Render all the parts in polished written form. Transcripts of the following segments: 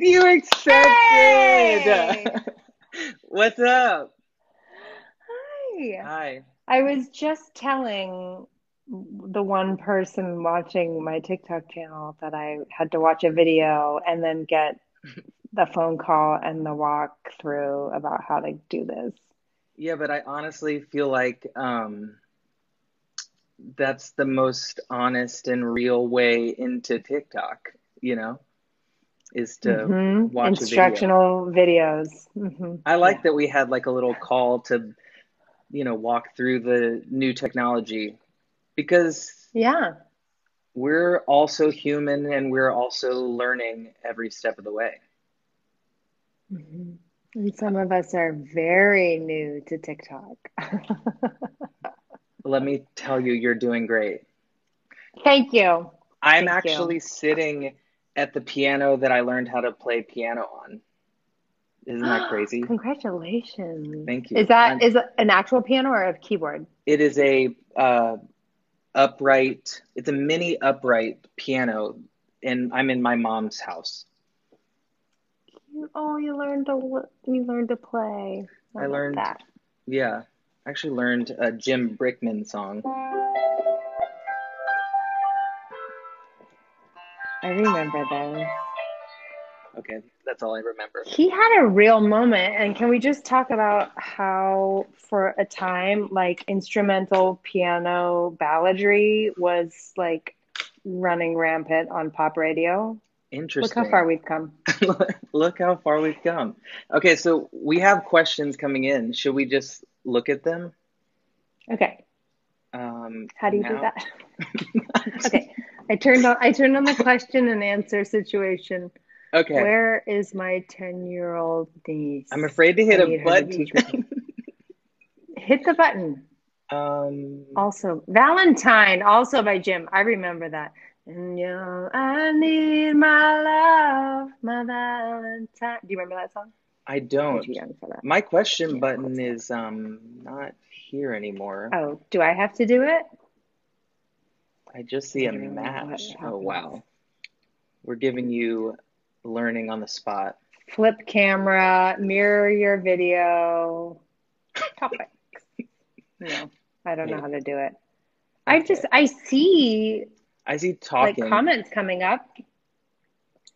You Hey! accepted. What's up? Hi. Hi. I was just telling the one person watching my TikTok channel that I had to watch a video and then get the phone call and the walkthrough about how to do this. Yeah, but I honestly feel like that's the most honest and real way into TikTok, you know, is to watch a video. Instructional videos. I like Yeah. that we had like a little call to, walk through the new technology because Yeah. we're also human and we're also learning every step of the way. hmm And some of us are very new to TikTok. Let me tell you, you're doing great. Thank you. I'm Thank you. actually sitting at the piano that I learned how to play piano on. Isn't that crazy? Congratulations. Thank Is you. that is it an actual piano or a keyboard? It is a upright, it's a mini upright piano, and I'm in my mom's house. You learned to play. I I love learned, that. yeah, I actually learned a Jim Brickman song. I remember those. Okay, that's all I remember. He had a real moment, and can we just talk about how, for a time, like instrumental piano balladry was like running rampant on pop radio? Look how far Interesting. we've come. Look how far we've come. Okay, so we have questions coming in. Should we just look at them Okay, how do you do now? that? Okay, I turned on the question and answer situation. Okay, Where is my 10-year-old I'm niece? afraid to I hit a need her to button. teach me. Hit the button. um, Also, Valentine, also by Jim. I remember that. And I need my love, my Valentine. Do you remember that song? I You're too don't. young for that. My question Yeah, of button course not. is not here anymore. Oh, do I have to do it? I just see a Literally, what match. Oh happens? wow. We're giving you learning on the spot. Flip camera, mirror your video, topic. No, I don't know Wait. how to do it. Okay. I see I see like talking. comments coming up.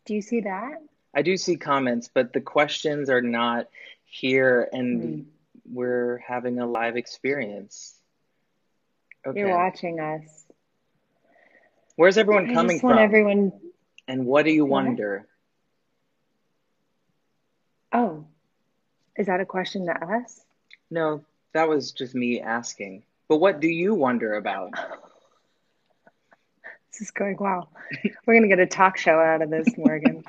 Do you see that? I do see comments, but the questions are not here and Hmm. we're having a live experience. You're Okay. watching us. Where's everyone I coming just want from? everyone. And what do you What? wonder? Oh, is that a question to us? No, that was just me asking. But what do you wonder about? This is going wow. We're gonna get a talk show out of this, Morgan.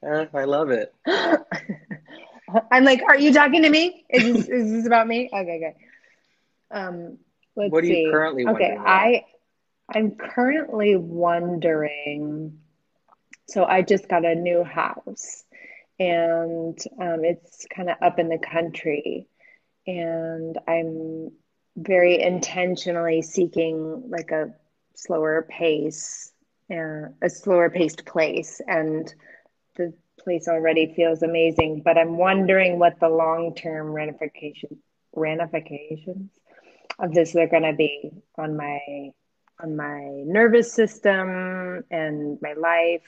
I love it. I'm like, are you talking to me? Is this about me? Okay, good. What Let's are you see. currently Okay, wondering about? I'm currently wondering. So I just got a new house, and it's kind of up in the country, and I'm very intentionally seeking like slower pace, a slower paced place, and the place already feels amazing. But I'm wondering what the long term ramifications of this are going to be on my nervous system and my life.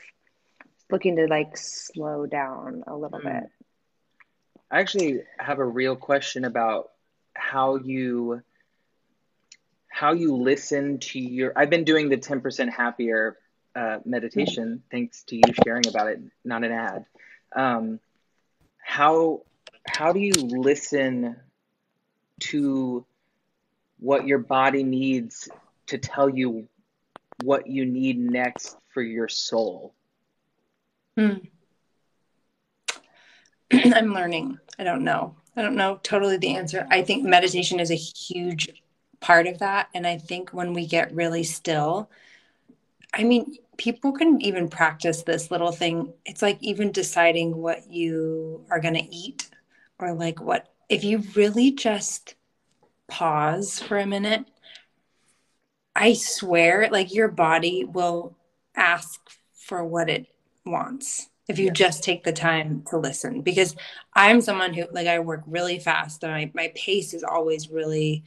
Looking to like slow down a little Hmm. bit. I actually have a real question about how you how you listen to your. I've been doing the 10% happier Hmm. meditation, thanks to you sharing about it, not an ad. Um, how how do you listen to what your body needs to tell you what you need next for your soul? Hmm. I'm learning. I don't know. I don't know totally the answer. I think meditation is a huge part of that. And I think when we get really still, I mean, people can even practice this little thing. It's like even deciding what you are going to eat, or like what, if you really just pause for a minute, I swear, like your body will ask for what it wants. if you Yes. just take the time to listen. Because I'm someone who, like, I work really fast and my pace is always really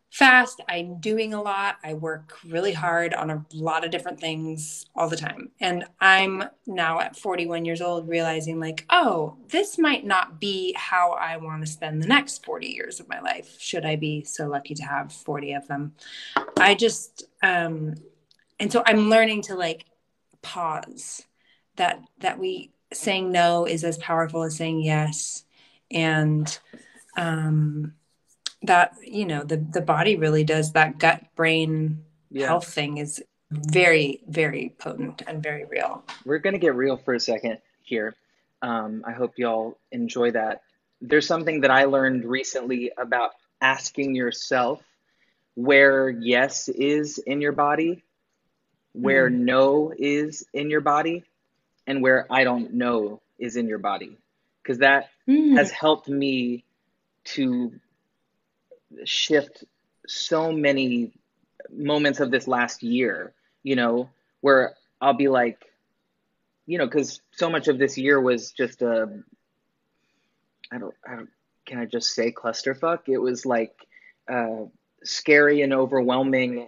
fast. I'm doing a lot. I work really hard on a lot of different things all the time. And I'm now at 41 years old realizing, like, oh, this might not be how I want to spend the next 40 years of my life, should I be so lucky to have 40 of them. I just and so I'm learning to, like, pause, that we saying no is as powerful as saying yes. And um that, you know, the body really does, that gut brain Yeah. health thing is very, very potent and very real. We're going to get real for a second here. I hope y'all enjoy that. There's something that I learned recently about asking yourself where yes is in your body, where Mm. no is in your body, and where I don't know is in your body. Because that has Mm. helped me to shift so many moments of this last year, you know, where I'll be like, you know, because so much of this year was just I don't, can I just say clusterfuck? It was like uh, scary and overwhelming.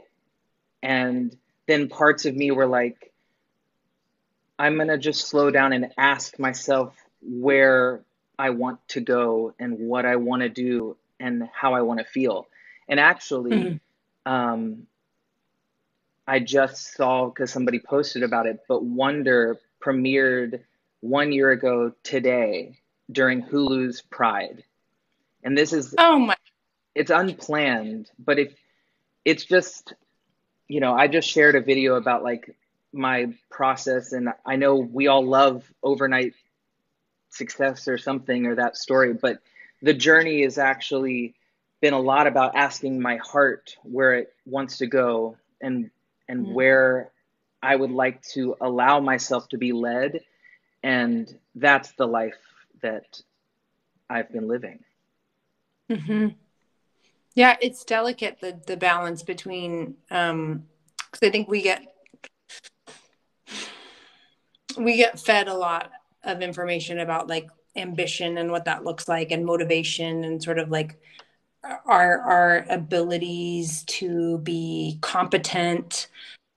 And then parts of me were like, I'm going to just slow down and ask myself where I want to go and what I want to do and how I want to feel. And actually, Mm. um, I just saw, because somebody posted about it, but Wonder premiered 1 year ago today during Hulu's Pride. And this is, Oh my. it's unplanned, but if it's just, you know, I just shared a video about like my process, and I know we all love overnight success or something or that story, but the journey has actually been a lot about asking my heart where it wants to go and Mm. where I would like to allow myself to be led, and that's the life that I've been living. Hmm. Yeah, it's delicate, the balance between, because I think we get fed a lot of information about, like, ambition and what that looks like, and motivation, and sort of like our abilities to be competent,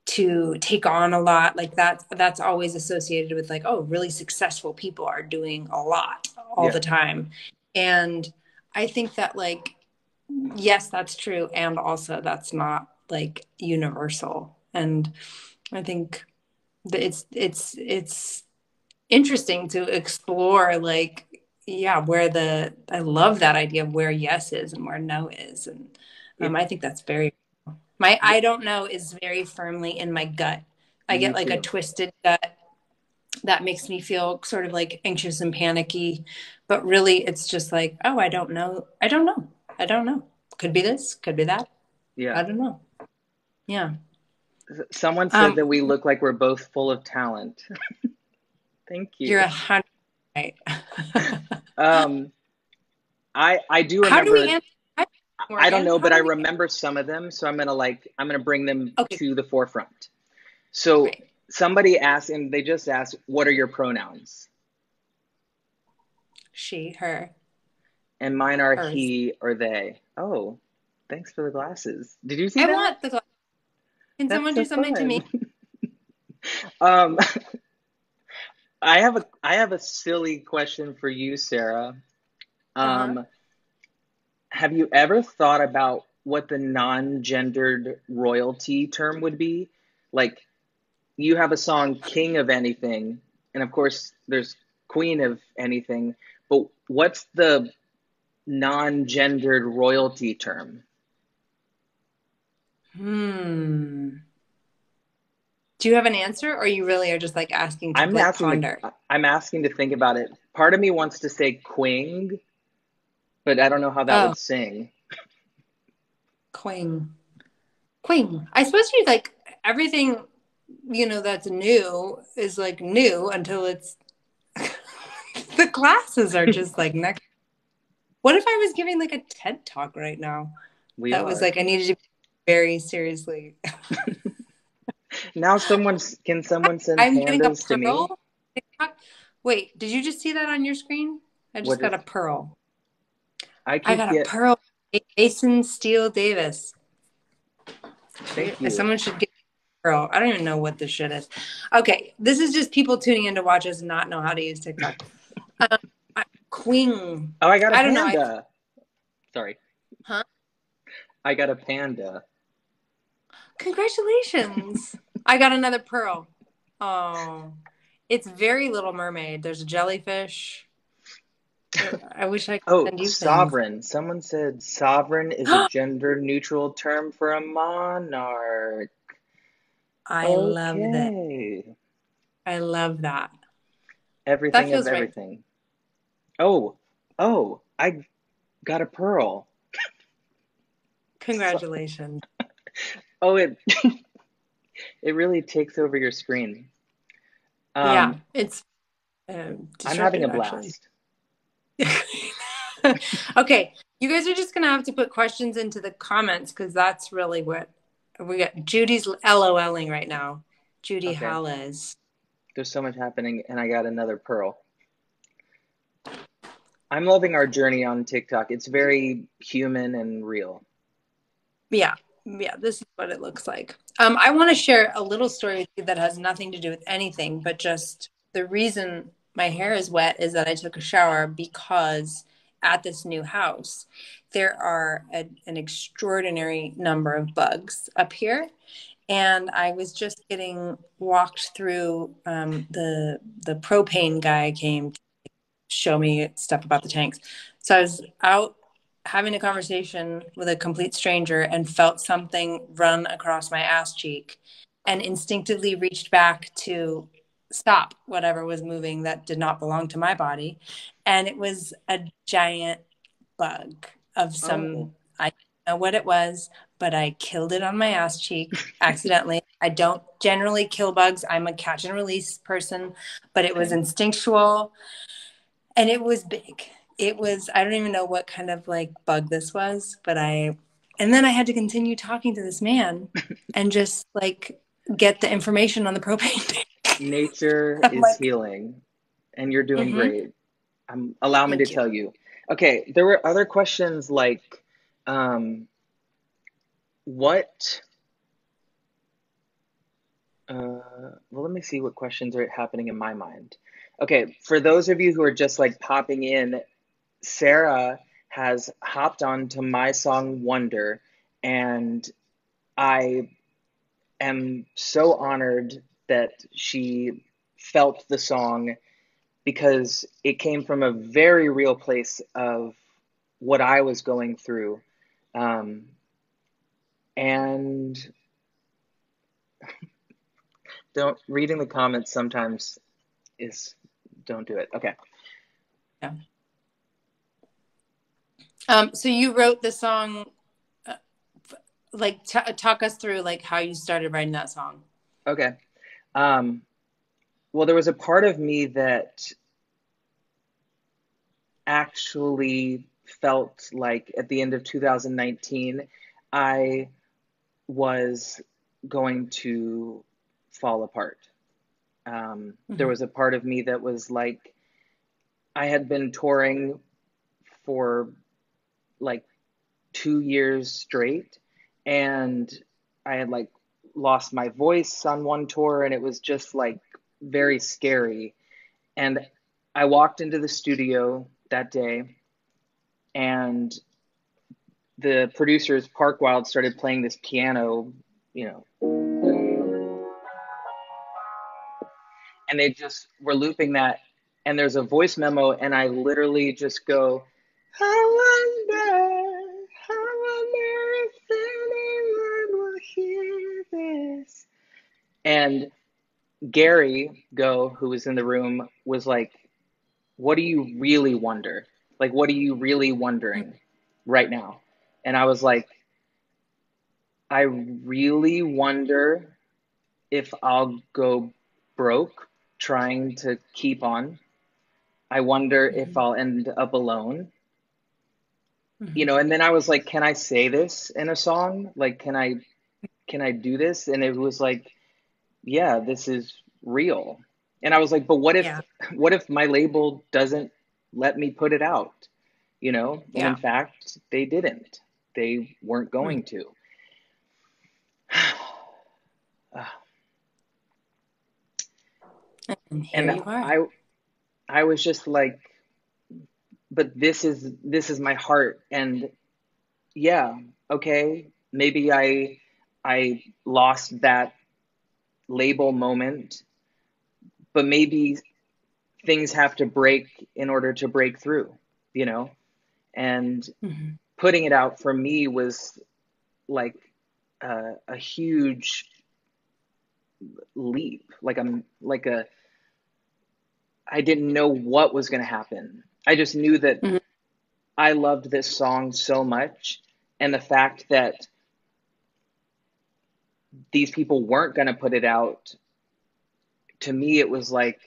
to take on a lot, like that's always associated with, like, oh, really successful people are doing a lot all Yeah. the time. And I think that, like, yes, that's true, and also that's not, like, universal. And I think that it's interesting to explore, like, yeah, where the I love that idea of where yes is and where no is. And It, I think that's very, my I don't know is very firmly in my gut. I me get, like, a too. twisted gut that makes me feel sort of like anxious and panicky, but really it's just like, oh, I don't know, I don't know, could be this, could be that, Yeah. I don't know. Yeah. Someone said um that we look like we're both full of talent. Thank you're you. 100 right. Um, I do How do we remember. answer that, I don't Morgxn? know, How but I do we remember some of them, so I'm gonna bring them Okay, to the forefront. So great. somebody asked, and they just asked, "What are your pronouns?" She, her, And mine are hers. he or they. Oh, thanks for the glasses. Did you see I that? want the glass. Can That's someone so do something to fun. me? Um, I have a silly question for you, Sarah. Uh-huh. Um, have you ever thought about what the non-gendered royalty term would be? Like, you have a song King of Anything, and of course there's Queen of Anything, but what's the non-gendered royalty term? Hmm. Do you have an answer, or you really are just, like, asking to, I'm like, asking ponder? I'm asking to think about it. Part of me wants to say Quing, but I don't know how that Oh, would sing. queen. Queen. I suppose you, like, everything, that's new is, like, new until it's the glasses are just, like, next. What if I was giving, like, a TED talk right now? We That was are. like, I needed to be very seriously. Now can someone send I'm getting a pandas to me? pearl. TikTok? Wait, did you just see that on your screen? I just What got is? a pearl. I I keep got a get. pearl. Mason Steele Davis. Thank you. Someone should get a pearl. I don't even know what this shit is. Okay, this is just people tuning in to watch us and not know how to use TikTok. Um, Queen. Oh, I got a I don't know. panda. Sorry, Huh? I got a panda. Congratulations. I got another pearl. Oh, it's very Little Mermaid. There's a jellyfish. I wish I could Oh, send you things. sovereign. Someone said sovereign is a gender neutral term for a monarch. I love that. Okay. I love that. That Everything of feels right. everything. Oh, oh, I got a pearl. So, Congratulations. oh, it really takes over your screen. Yeah, Um, it's I'm having disruptive a actually. blast. Okay, you guys are just gonna have to put questions into the comments because that's really what we got. Judy's LOLing right now. Judy Okay, Halles. there's so much happening, and I got another pearl. I'm loving our journey on TikTok. It's very human and real. Yeah, yeah, this is what it looks like. I want to share a little story with you that has nothing to do with anything, but just the reason my hair is wet is that I took a shower because at this new house, there are an extraordinary number of bugs up here. And I was just getting walked through the propane guy came show me stuff about the tanks. So I was out having a conversation with a complete stranger and felt something run across my ass cheek and instinctively reached back to stop whatever was moving that did not belong to my body. And it was a giant bug of Oh, some, I don't know what it was, but I killed it on my ass cheek accidentally. I don't generally kill bugs. I'm a catch and release person, but it was same. instinctual and it was big. It was, I don't even know what kind of like bug this was, and then I had to continue talking to this man and just like get the information on the propane tank. Nature I'm is like, healing, and you're doing mm-hmm, great. Allow me to thank you. tell you. Okay, there were other questions like, um, what? Well, let me see what questions are happening in my mind. Okay, for those of you who are just like popping in, Sarah has hopped on to my song Wonder, and I am so honored that she felt the song because it came from a very real place of what I was going through. Um, and don't reading the comments sometimes is don't do it. Okay. Yeah. So you wrote the song, uh, like talk us through like how you started writing that song. Okay. Um, well, there was a part of me that actually felt like at the end of 2019, I was going to fall apart. There Mm-hmm. was a part of me that was like, I had been touring for like 2 years straight, and I had like lost my voice on one tour, and it was just like very scary. And I walked into the studio that day, and the producers, Park Wild, started playing this piano, you know, and they just were looping that. And there's a voice memo, and I literally just go, I wonder if anyone will hear this. And Gary Go, who was in the room, was like, what do you really wonder? Like, what are you really wondering right now? And I was like, I really wonder if I'll go broke trying to keep on. I wonder if Mm-hmm. I'll end up alone. You Mm-hmm. know, and then I was like, can I say this in a song? Like, can I do this? And it was like, yeah, this is real. And I was like, but Yeah. what if my label doesn't let me put it out? You know? And in Yeah. fact, they didn't. They weren't Mm. going to. And here And you are. I was just like, but this is my heart. And yeah, okay, maybe I lost that label moment, but maybe things have to break in order to break through, you know? And Hmm. putting it out for me was like a huge leap. I didn't know what was going to happen. I just knew that Hmm. I loved this song so much, and the fact that these people weren't going to put it out, to me it was like,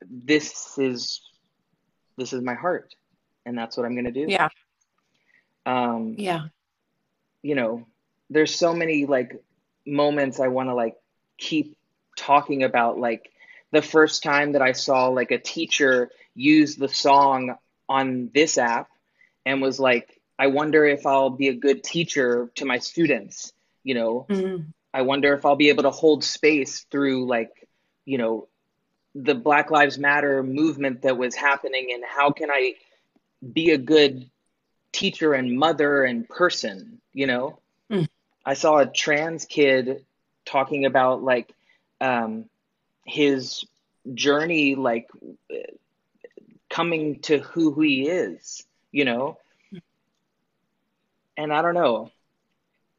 this is this is my heart, and that's what I'm going to do. Yeah. um Yeah. you know, there's so many like moments I want to like keep talking about, like the first time that I saw like a teacher use the song on this app and was like, I wonder if I'll be a good teacher to my students, you know. Hmm. I wonder if I'll be able to hold space through, like, you know, the Black Lives Matter movement that was happening, and how can I be a good teacher and mother and person, you know? Hmm. I saw a trans kid talking about like um his journey, like coming to who he is, you know? And I don't know.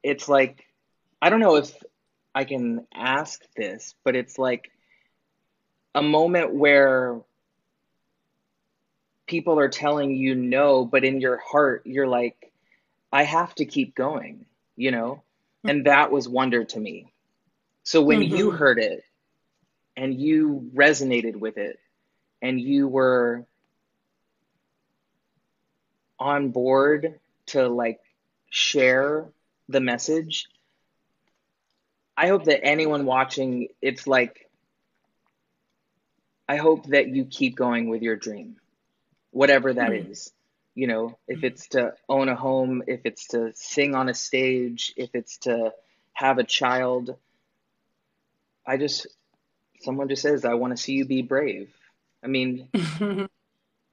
It's like, I don't know if I can ask this, but it's like a moment where people are telling you no, but in your heart, you're like, I have to keep going, you know? And that was wonder to me. So when you Hmm. heard it and you resonated with it and you were on board to like share the message, I hope that anyone watching, it's like, I hope that you keep going with your dream, whatever that Hmm. is. You know, if it's to own a home, if it's to sing on a stage, if it's to have a child, I just, someone just says, I want to see you be brave. I mean,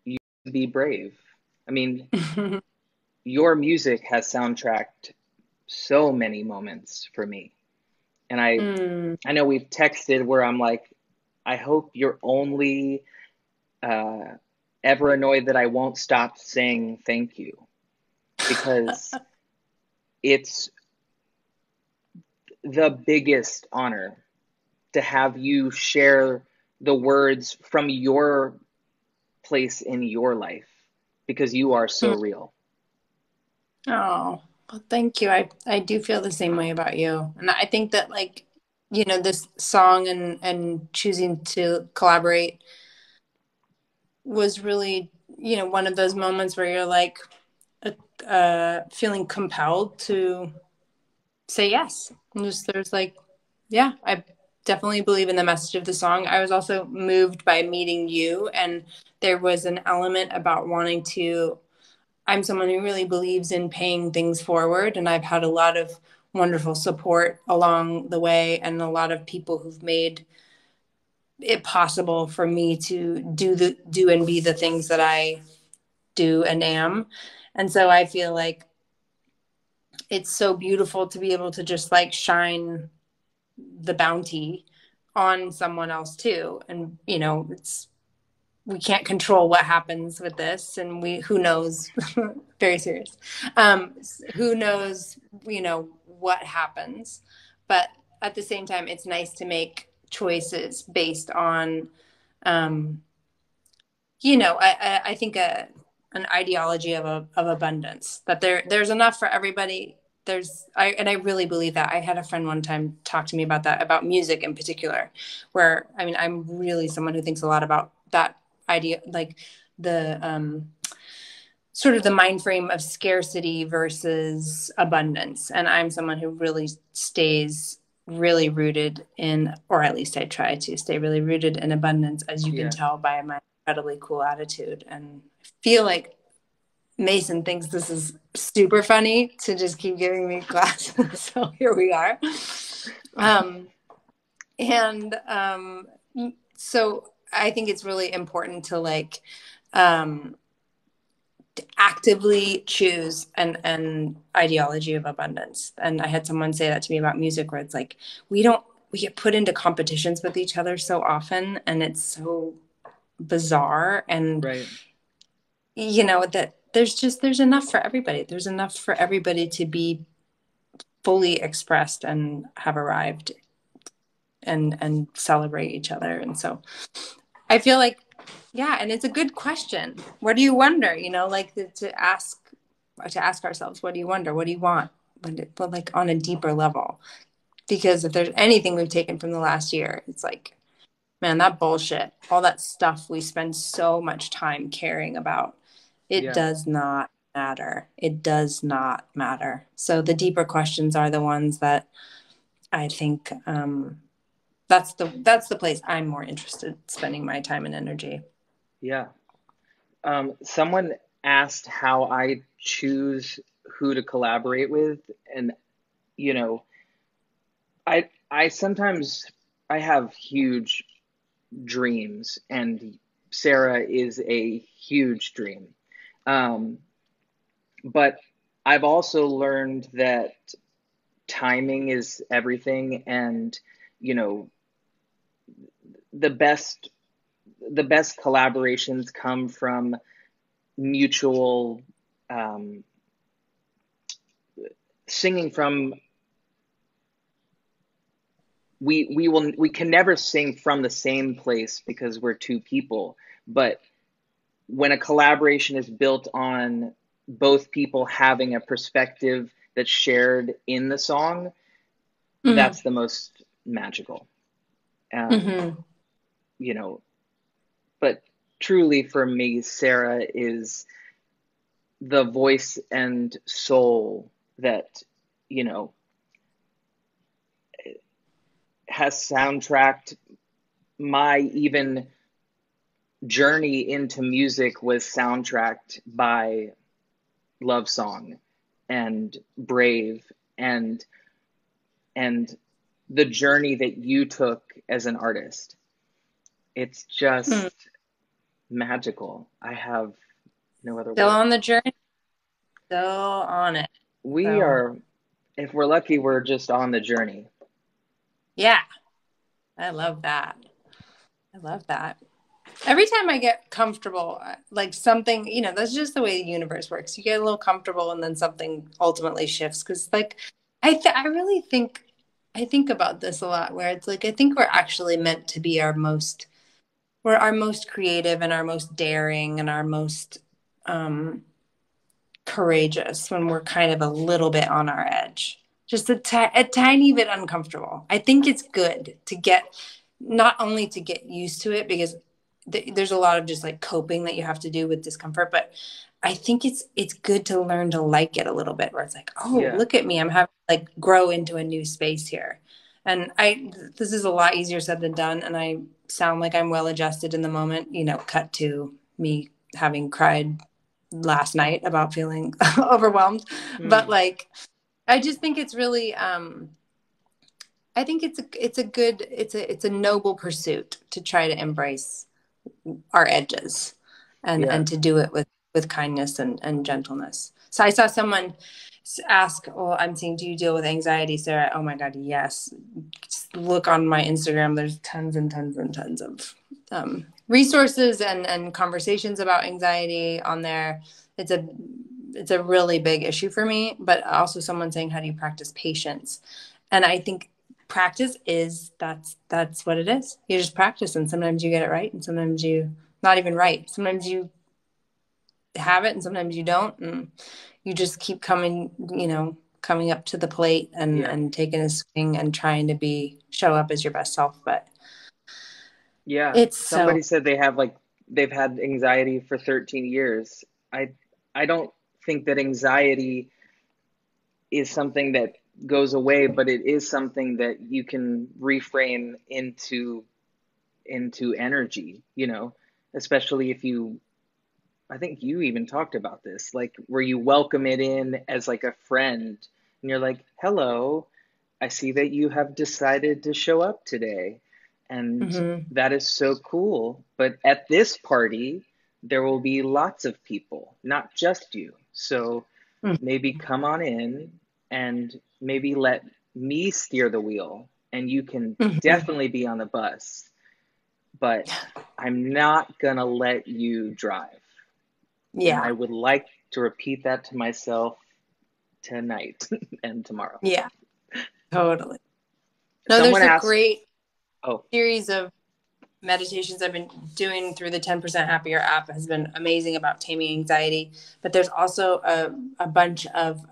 you be brave. I mean, your music has soundtracked so many moments for me. And Mm. I know we've texted where I'm like, I hope you're only uh, ever annoyed that I won't stop saying thank you, because it's the biggest honor to have you share the words from your place in your life, because you are so real. Oh, well, thank you. I do feel the same way about you. And I think that like, this song and choosing to collaborate was really, one of those moments where you're like feeling compelled to say yes. And just there's like, yeah, I definitely believe in the message of the song. I was also moved by meeting you, and there was an element about wanting to. I'm someone who really believes in paying things forward, and I've had a lot of wonderful support along the way, and a lot of people who've made it possible for me to do and be the things that I do and am. And so I feel like it's so beautiful to be able to just like shine the bounty on someone else too. And it's we can't control what happens with this, and we who knows. Very serious. Who knows, what happens, but at the same time it's nice to make choices based on um I think an ideology of abundance, that there's enough for everybody. And I really believe that. I had a friend one time talk to me about that, about music in particular, where I mean I'm really someone who thinks a lot about that idea, like the sort of the mind frame of scarcity versus abundance. And I'm someone who really stays really rooted in, or at least I try to stay really rooted in abundance, as you can Yeah. tell by my incredibly cool attitude. And I feel like Mason thinks this is super funny to just keep giving me classes. So here we are. Um, and so I think it's really important to like um, to actively choose an ideology of abundance. And I had someone say that to me about music, where it's like we get put into competitions with each other so often, and it's so bizarre. And Right. you know that there's enough for everybody. There's enough for everybody to be fully expressed and have arrived and celebrate each other. And so I feel like, yeah, and it's a good question. What do you wonder? You know, like to ask ourselves, what do you wonder? What do you want? But like on a deeper level, because if there's anything we've taken from the last year, it's like, man, that bullshit, all that stuff we spend so much time caring about, it Yeah. does not matter. It does not matter. So the deeper questions are the ones that I think that's the place I'm more interested in spending my time and energy. Yeah. Someone asked how I choose who to collaborate with, and you know, I sometimes I have huge dreams, and Sara is a huge dream. Um, but I've also learned that timing is everything, and you know, the best the best collaborations come from mutual um, singing from we can never sing from the same place because we're two people, but when a collaboration is built on both people having a perspective that's shared in the song, Mm-hmm. that's the most magical. um, Mm-hmm. you know, but truly for me, Sara is the voice and soul that, you know, has soundtracked my even journey into music was soundtracked by Love Song and Brave and and the journey that you took as an artist. It's just Mm. magical. I have no other Still word. on the journey, still on it. We So are, if we're lucky, we're just on the journey. yeah, I love that. I love that. Every time I get comfortable, like something, you know, that's just the way the universe works. You get a little comfortable and then something ultimately shifts. Cause like, I really think, I think about this a lot where it's like, I think we're actually meant to be we're our most creative and our most daring and our most, um, courageous when we're kind of a little bit on our edge, just a tiny bit uncomfortable. I think it's good to get, not only to get used to it, because there's a lot of just like coping that you have to do with discomfort, but I think it's good to learn to like it a little bit, where it's like, oh, Yeah. look at me, I'm having like grow into a new space here. And this is a lot easier said than done, and I sound like I'm well adjusted in the moment, you know, cut to me having cried last night about feeling overwhelmed. But Hmm. like, I just think it's really, I think it's a good, it's a noble pursuit to try to embrace our edges Yeah. and to do it with kindness and gentleness. So I saw someone ask, "Oh, I'm saying, do you deal with anxiety, Sara?" Oh my God, yes. Just look on my Instagram. There's tons and tons and tons of resources and conversations about anxiety on there. It's a it's a really big issue for me. But also, someone saying, "How do you practice patience?" And I think practice is that's what it is. You just practice, and sometimes you get it right, and sometimes you not even right. Sometimes you have it, and sometimes you don't, and you just keep coming, you know, coming up to the plate Yeah. and taking a swing and trying to be show up as your best self. But Yeah. it's so Somebody said they've had anxiety for 13 years. I I don't think that anxiety is something that goes away, but it is something that you can reframe into energy, especially if you, I think you even talked about this, like where you welcome it in as like a friend and you're like, hello, I see that you have decided to show up today. And Mm-hmm. that is so cool. But at this party, there will be lots of people, not just you. So maybe come on in and maybe let me steer the wheel and you can Mm-hmm. definitely be on the bus, but I'm not gonna let you drive. And Yeah. I would like to repeat that to myself tonight and tomorrow. Yeah. Totally. No, Someone there's a asked, great oh, series of meditations I've been doing through the 10% Happier app has been amazing about taming anxiety. But there's also a bunch of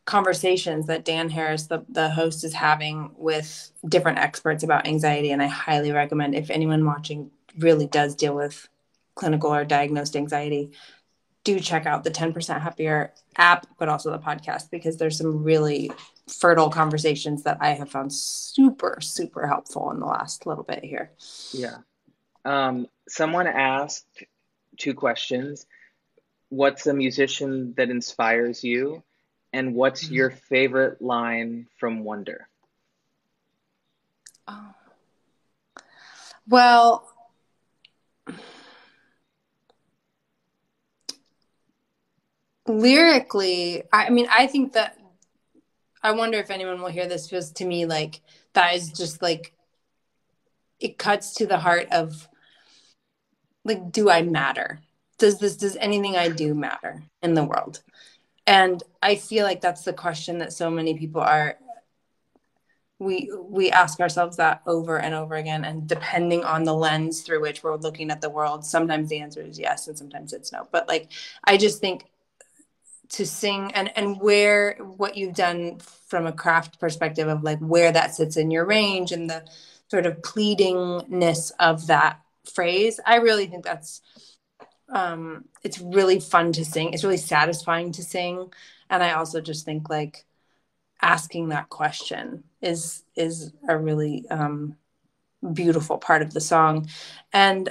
conversations that Dan Harris, the host, is having with different experts about anxiety. And I highly recommend, if anyone watching really does deal with clinical or diagnosed anxiety, do check out the 10% Happier app, but also the podcast, because there's some really fertile conversations that I have found super, super helpful in the last little bit here. yeah. Someone asked two questions. What's a musician that inspires you? And what's your favorite line from Wonder? Oh. Well, lyrically, I mean, I think that, I wonder if anyone will hear this, feels to me like that is just like, it cuts to the heart of like, do I matter? Does anything I do matter in the world? And I feel like that's the question that so many people are, we ask ourselves that over and over again. And depending on the lens through which we're looking at the world, sometimes the answer is yes, and sometimes it's no. But like, I just think to sing and where what you've done from a craft perspective of like where that sits in your range and the sort of pleadingness of that phrase, I really think that's it's really fun to sing. It's really satisfying to sing. And I also just think like asking that question is a really beautiful part of the song. And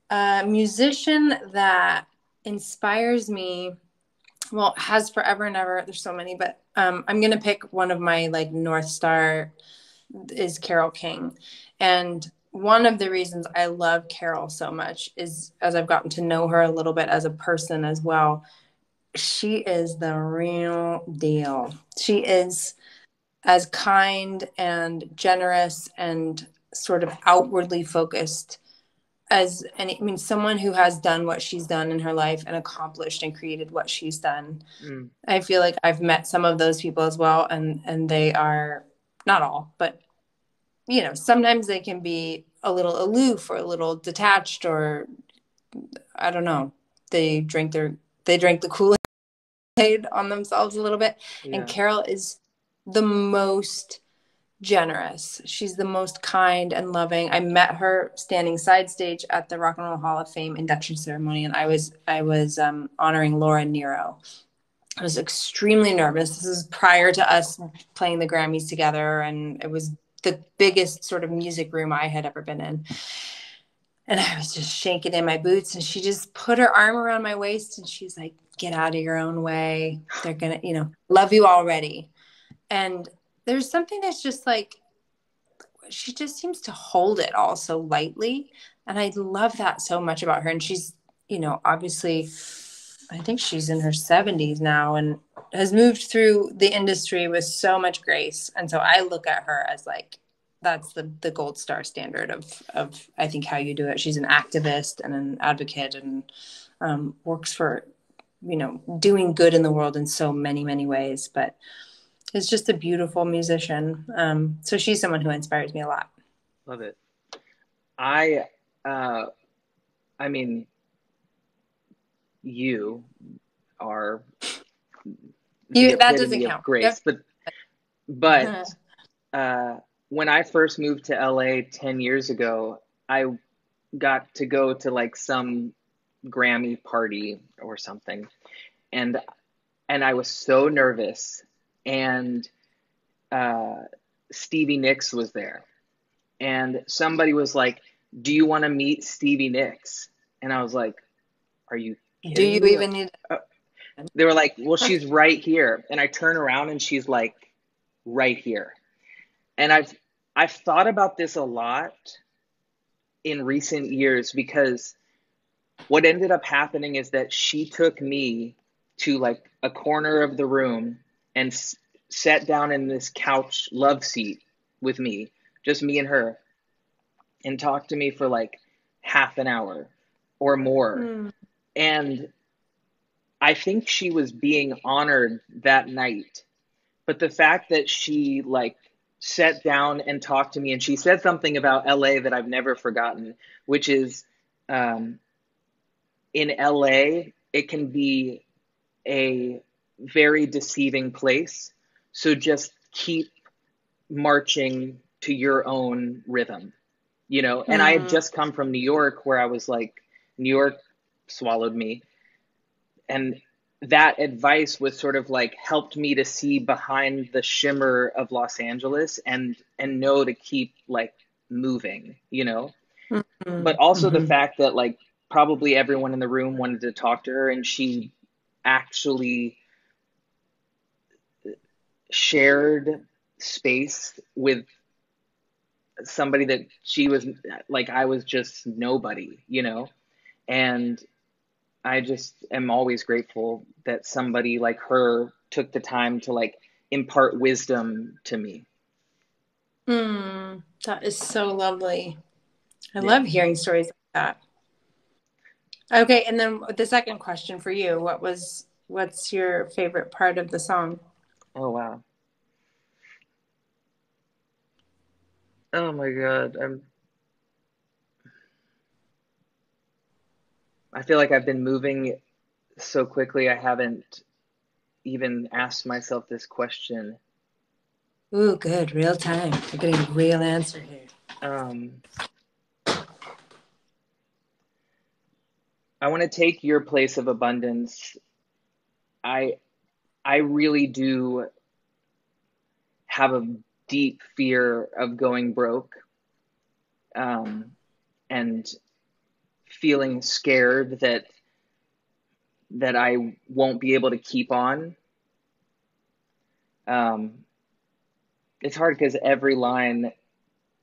a musician that inspires me, well, has forever and ever, there's so many, but I'm gonna pick one of my like North Star is Carole King. And one of the reasons I love Carole so much is, as I've gotten to know her a little bit as a person as well, she is the real deal. She is as kind and generous and sort of outwardly focused as any, I mean, someone who has done what she's done in her life and accomplished and created what she's done. Mm, I feel like I've met some of those people as well, and they are, not all, but sometimes they can be a little aloof or a little detached, or I don't know. They drink the Kool-Aid on themselves a little bit. And yeah. Carole is the most generous. She's the most kind and loving. I met her standing side stage at the Rock and Roll Hall of Fame induction ceremony, and I was honoring Laura Nyro. I was extremely nervous. This is prior to us playing the Grammys together, and it was the biggest sort of music room I had ever been in. And I was just shaking in my boots, and she just put her arm around my waist, and she's like, "Get out of your own way. They're gonna, love you already." And there's something that's just like, she just seems to hold it all so lightly. And I love that so much about her. And she's, obviously, I think she's in her 70s now and has moved through the industry with so much grace. And so I look at her as like, that's the gold star standard of I think how you do it. She's an activist and an advocate and works for, doing good in the world in so many, many ways. But is just a beautiful musician. So she's someone who inspires me a lot. Love it. I, uh, I mean, you are the That doesn't epitome of count. Yep. grace, but uh, when I first moved to LA 10 years ago, I got to go to like some Grammy party or something, and I was so nervous and Stevie Nicks was there. And somebody was like, "Do you want to meet Stevie Nicks?" And I was like, "Are you Do kidding you me?" even need They were like, "Well, she's right here." And I turn around and she's like right here. And I've thought about this a lot in recent years, because what ended up happening is that she took me to like a corner of the room and sat down in this couch love seat with me, just me and her, and talked to me for like half an hour or more. Hmm. And I think she was being honored that night. But the fact that she like sat down and talked to me, and she said something about LA that I've never forgotten, which is, um, in LA, it can be a very deceiving place. So just keep marching to your own rhythm, you know? And I had Hmm. just come from New York, where I was like, New York swallowed me. And that advice was sort of like helped me to see behind the shimmer of Los Angeles, and know to keep like moving, you know? But also the Hmm. fact that like probably everyone in the room wanted to talk to her, and she actually shared space with somebody that she was like, I was just nobody, you know? And I just am always grateful that somebody like her took the time to like impart wisdom to me. Hmm. That is so lovely. I Yeah. love hearing stories like that. Okay, and then the second question for you, what's your favorite part of the song? Oh wow. Oh my God. I feel like I've been moving so quickly, I haven't even asked myself this question. Ooh, good, real time. We're getting a real answer here. Um, I want to take your place of abundance. I I really do have a deep fear of going broke, um, and feeling scared that I won't be able to keep on. Um, it's hard because every line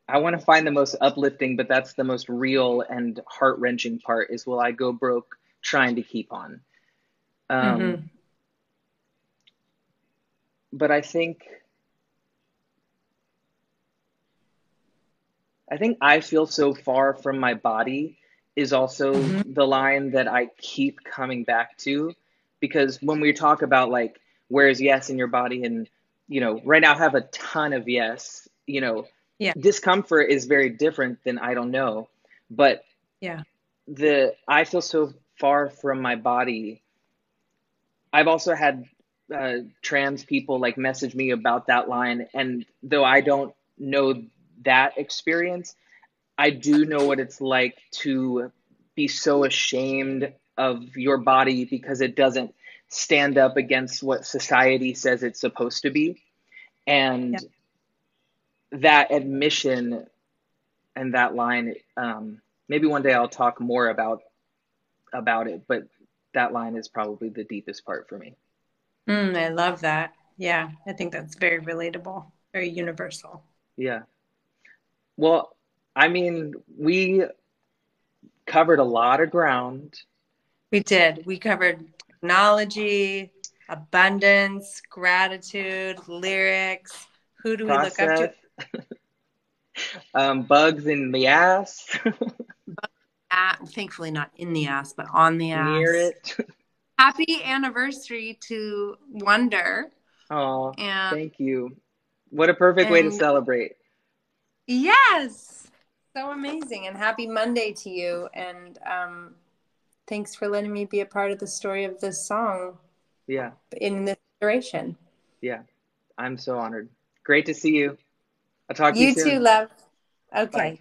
I want to find the most uplifting, but that's the most real and heart wrenching part is, will I go broke trying to keep on? Um, Mm-hmm. but I think I feel so far from my body is also Mm-hmm. the line that I keep coming back to, because when we talk about like, where's yes in your body, and you know, right now I have a ton of yes, you know, Yeah, discomfort is very different than I don't know, but yeah, the I feel so far from my body. I've also had trans people like message me about that line, and though I don't know that experience, I do know what it's like to be so ashamed of your body because it doesn't stand up against what society says it's supposed to be. yeah. And that admission and that line, maybe one day I'll talk more about it, but that line is probably the deepest part for me. I love that. Yeah, I think that's very relatable, very universal. Yeah. Well, I mean, we covered a lot of ground. We did. We covered technology, abundance, gratitude, lyrics. Who do we look up to? Process, bugs in the ass, Thankfully, not in the ass, but on the near ass. it. Happy anniversary to Wonder. Oh, And thank you. What a perfect way to and celebrate. yes, so amazing. And happy Monday to you. And thanks for letting me be a part of the story of this song Yeah, in this duration. yeah. I'm so honored. Great to see you. I'll talk to you You too, soon. love. Bye. Okay.